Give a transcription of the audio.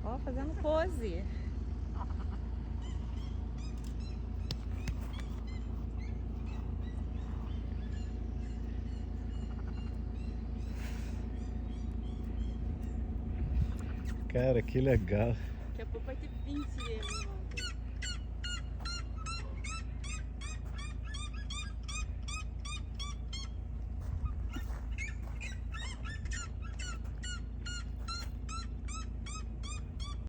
Ó, fazendo pose. Cara, que legal. Daqui a pouco vai ter 20 dele.